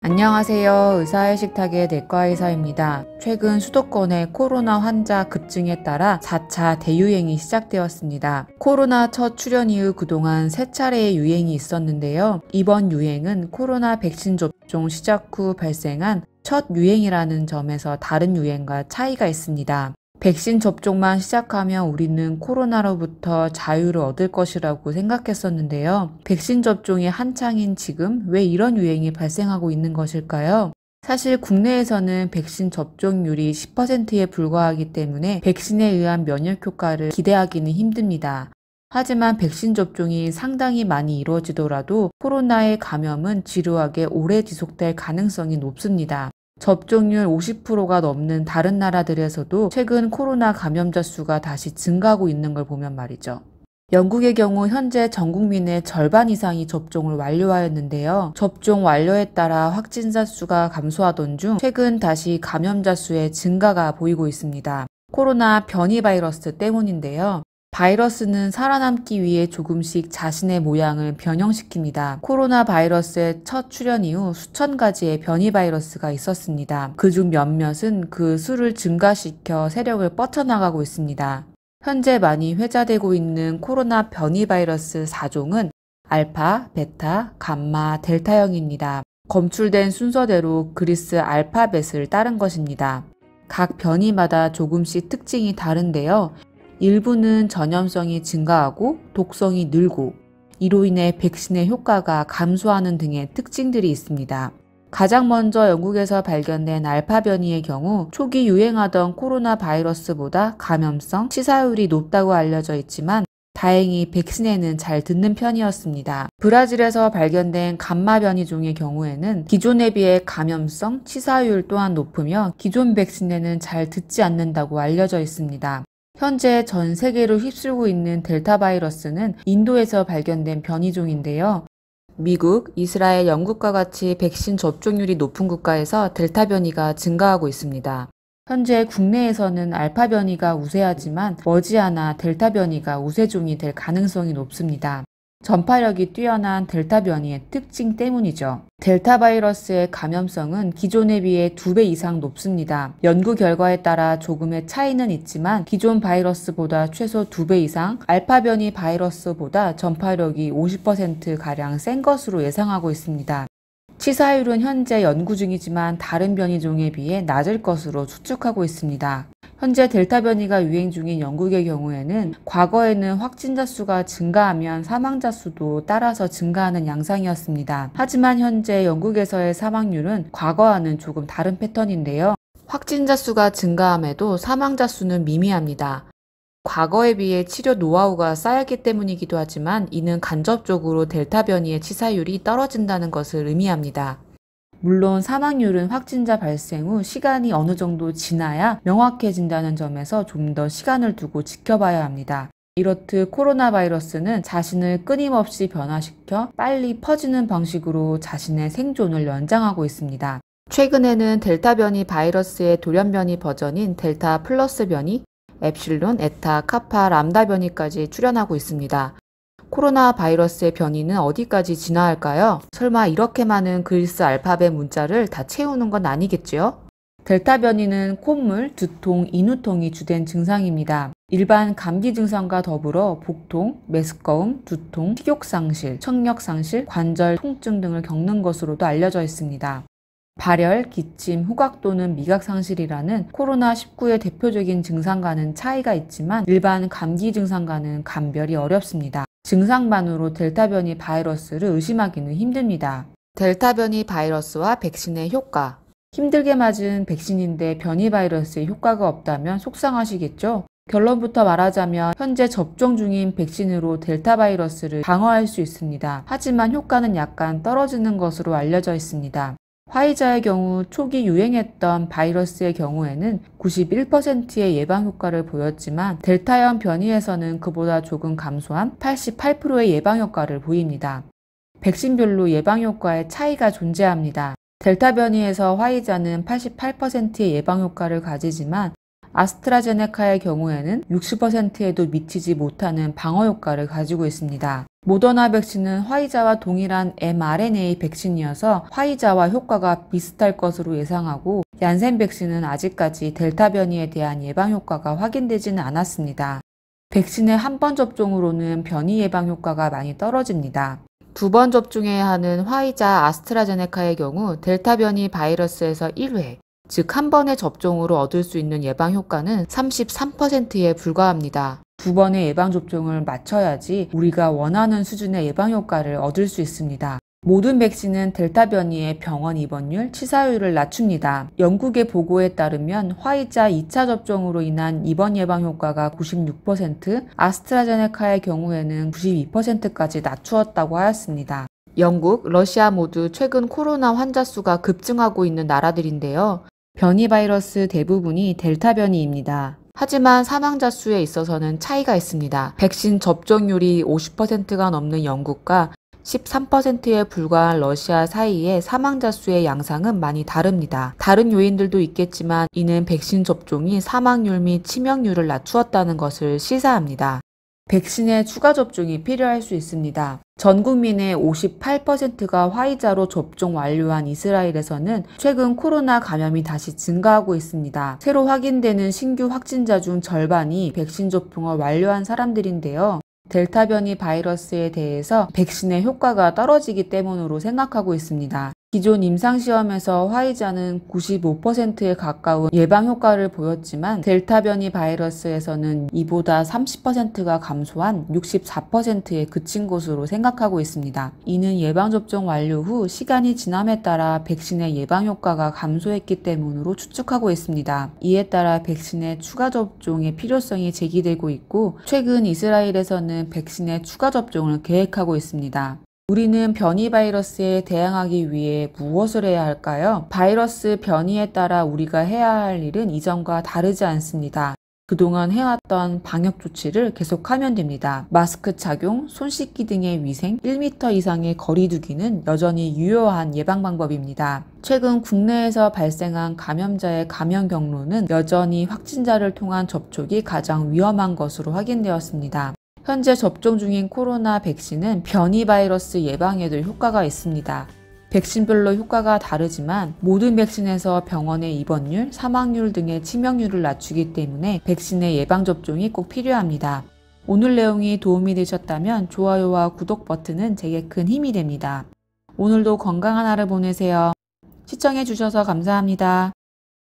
안녕하세요. 의사의 식탁의 내과의사입니다. 최근 수도권의 코로나 환자 급증에 따라 4차 대유행이 시작되었습니다. 코로나 첫 출현 이후 그동안 3차례의 유행이 있었는데요. 이번 유행은 코로나 백신 접종 시작 후 발생한 첫 유행이라는 점에서 다른 유행과 차이가 있습니다. 백신 접종만 시작하면 우리는 코로나로부터 자유를 얻을 것이라고 생각했었는데요. 백신 접종이 한창인 지금 왜 이런 유행이 발생하고 있는 것일까요? 사실 국내에서는 백신 접종률이 10%에 불과하기 때문에 백신에 의한 면역 효과를 기대하기는 힘듭니다. 하지만 백신 접종이 상당히 많이 이루어지더라도 코로나의 감염은 지루하게 오래 지속될 가능성이 높습니다. 접종률 50%가 넘는 다른 나라들에서도 최근 코로나 감염자 수가 다시 증가하고 있는 걸 보면 말이죠. 영국의 경우 현재 전 국민의 절반 이상이 접종을 완료하였는데요. 접종 완료에 따라 확진자 수가 감소하던 중 최근 다시 감염자 수의 증가가 보이고 있습니다. 코로나 변이 바이러스 때문인데요. 바이러스는 살아남기 위해 조금씩 자신의 모양을 변형시킵니다. 코로나 바이러스의 첫 출현 이후 수천 가지의 변이 바이러스가 있었습니다. 그중 몇몇은 그 수를 증가시켜 세력을 뻗쳐나가고 있습니다. 현재 많이 회자되고 있는 코로나 변이 바이러스 4종은 알파, 베타, 감마, 델타형입니다. 검출된 순서대로 그리스 알파벳을 따른 것입니다. 각 변이마다 조금씩 특징이 다른데요. 일부는 전염성이 증가하고 독성이 늘고 이로 인해 백신의 효과가 감소하는 등의 특징들이 있습니다. 가장 먼저 영국에서 발견된 알파 변이의 경우 초기 유행하던 코로나 바이러스보다 감염성, 치사율이 높다고 알려져 있지만 다행히 백신에는 잘 듣는 편이었습니다. 브라질에서 발견된 감마 변이종의 경우에는 기존에 비해 감염성, 치사율 또한 높으며 기존 백신에는 잘 듣지 않는다고 알려져 있습니다. 현재 전 세계로 휩쓸고 있는 델타 바이러스는 인도에서 발견된 변이종인데요. 미국, 이스라엘, 영국과 같이 백신 접종률이 높은 국가에서 델타 변이가 증가하고 있습니다. 현재 국내에서는 알파 변이가 우세하지만 머지않아 델타 변이가 우세종이 될 가능성이 높습니다. 전파력이 뛰어난 델타 변이의 특징 때문이죠. 델타 바이러스의 감염성은 기존에 비해 2배 이상 높습니다. 연구 결과에 따라 조금의 차이는 있지만 기존 바이러스보다 최소 2배 이상 알파 변이 바이러스보다 전파력이 50%가량 센 것으로 예상하고 있습니다. 치사율은 현재 연구 중이지만 다른 변이종에 비해 낮을 것으로 추측하고 있습니다. 현재 델타 변이가 유행 중인 영국의 경우에는 과거에는 확진자 수가 증가하면 사망자 수도 따라서 증가하는 양상이었습니다. 하지만 현재 영국에서의 사망률은 과거와는 조금 다른 패턴인데요. 확진자 수가 증가함에도 사망자 수는 미미합니다. 과거에 비해 치료 노하우가 쌓였기 때문이기도 하지만 이는 간접적으로 델타 변이의 치사율이 떨어진다는 것을 의미합니다. 물론 사망률은 확진자 발생 후 시간이 어느 정도 지나야 명확해진다는 점에서 좀 더 시간을 두고 지켜봐야 합니다. 이렇듯 코로나 바이러스는 자신을 끊임없이 변화시켜 빨리 퍼지는 방식으로 자신의 생존을 연장하고 있습니다. 최근에는 델타 변이 바이러스의 돌연 변이 버전인 델타 플러스 변이, 엡실론, 에타, 카파, 람다 변이까지 출현하고 있습니다. 코로나 바이러스의 변이는 어디까지 진화할까요? 설마 이렇게 많은 그리스 알파벳 문자를 다 채우는 건 아니겠지요? 델타 변이는 콧물, 두통, 인후통이 주된 증상입니다. 일반 감기 증상과 더불어 복통, 메스꺼움, 두통, 식욕 상실, 청력 상실, 관절 통증 등을 겪는 것으로도 알려져 있습니다. 발열, 기침, 후각 또는 미각 상실이라는 코로나19의 대표적인 증상과는 차이가 있지만 일반 감기 증상과는 감별이 어렵습니다. 증상만으로 델타 변이 바이러스를 의심하기는 힘듭니다. 델타 변이 바이러스와 백신의 효과. 힘들게 맞은 백신인데 변이 바이러스의 효과가 없다면 속상하시겠죠? 결론부터 말하자면 현재 접종 중인 백신으로 델타 바이러스를 방어할 수 있습니다. 하지만 효과는 약간 떨어지는 것으로 알려져 있습니다. 화이자의 경우 초기 유행했던 바이러스의 경우에는 91%의 예방 효과를 보였지만 델타형 변이에서는 그보다 조금 감소한 88%의 예방 효과를 보입니다. 백신별로 예방 효과에 차이가 존재합니다. 델타 변이에서 화이자는 88%의 예방 효과를 가지지만 아스트라제네카의 경우에는 60%에도 미치지 못하는 방어 효과를 가지고 있습니다. 모더나 백신은 화이자와 동일한 mRNA 백신이어서 화이자와 효과가 비슷할 것으로 예상하고, 얀센 백신은 아직까지 델타 변이에 대한 예방 효과가 확인되지는 않았습니다. 백신의 한 번 접종으로는 변이 예방 효과가 많이 떨어집니다. 2번 접종해야 하는 화이자 아스트라제네카의 경우 델타 변이 바이러스에서 1회, 즉 한 번의 접종으로 얻을 수 있는 예방 효과는 33%에 불과합니다. 2번의 예방접종을 마쳐야지 우리가 원하는 수준의 예방 효과를 얻을 수 있습니다. 모든 백신은 델타 변이의 병원 입원율, 치사율을 낮춥니다. 영국의 보고에 따르면 화이자 2차 접종으로 인한 입원 예방 효과가 96%, 아스트라제네카의 경우에는 92%까지 낮추었다고 하였습니다. 영국, 러시아 모두 최근 코로나 환자 수가 급증하고 있는 나라들인데요. 변이 바이러스 대부분이 델타 변이입니다. 하지만 사망자 수에 있어서는 차이가 있습니다. 백신 접종률이 50%가 넘는 영국과 13%에 불과한 러시아 사이의 사망자 수의 양상은 많이 다릅니다. 다른 요인들도 있겠지만 이는 백신 접종이 사망률 및 치명률을 낮추었다는 것을 시사합니다. 백신의 추가 접종이 필요할 수 있습니다. 전 국민의 58%가 화이자로 접종 완료한 이스라엘에서는 최근 코로나 감염이 다시 증가하고 있습니다. 새로 확인되는 신규 확진자 중 절반이 백신 접종을 완료한 사람들인데요. 델타 변이 바이러스에 대해서 백신의 효과가 떨어지기 때문으로 생각하고 있습니다. 기존 임상시험에서 화이자는 95%에 가까운 예방 효과를 보였지만 델타 변이 바이러스에서는 이보다 30%가 감소한 64%에 그친 것으로 생각하고 있습니다. 이는 예방접종 완료 후 시간이 지남에 따라 백신의 예방 효과가 감소했기 때문으로 추측하고 있습니다. 이에 따라 백신의 추가 접종의 필요성이 제기되고 있고, 최근 이스라엘에서는 백신의 추가 접종을 계획하고 있습니다. 우리는 변이 바이러스에 대항하기 위해 무엇을 해야 할까요? 바이러스 변이에 따라 우리가 해야 할 일은 이전과 다르지 않습니다. 그동안 해왔던 방역 조치를 계속하면 됩니다. 마스크 착용, 손 씻기 등의 위생, 1m 이상의 거리 두기는 여전히 유효한 예방 방법입니다. 최근 국내에서 발생한 감염자의 감염 경로는 여전히 확진자를 통한 접촉이 가장 위험한 것으로 확인되었습니다. 현재 접종 중인 코로나 백신은 변이 바이러스 예방에도 효과가 있습니다. 백신별로 효과가 다르지만 모든 백신에서 병원의 입원율, 사망률 등의 치명률을 낮추기 때문에 백신의 예방접종이 꼭 필요합니다. 오늘 내용이 도움이 되셨다면 좋아요와 구독 버튼은 제게 큰 힘이 됩니다. 오늘도 건강한 하루 보내세요. 시청해주셔서 감사합니다.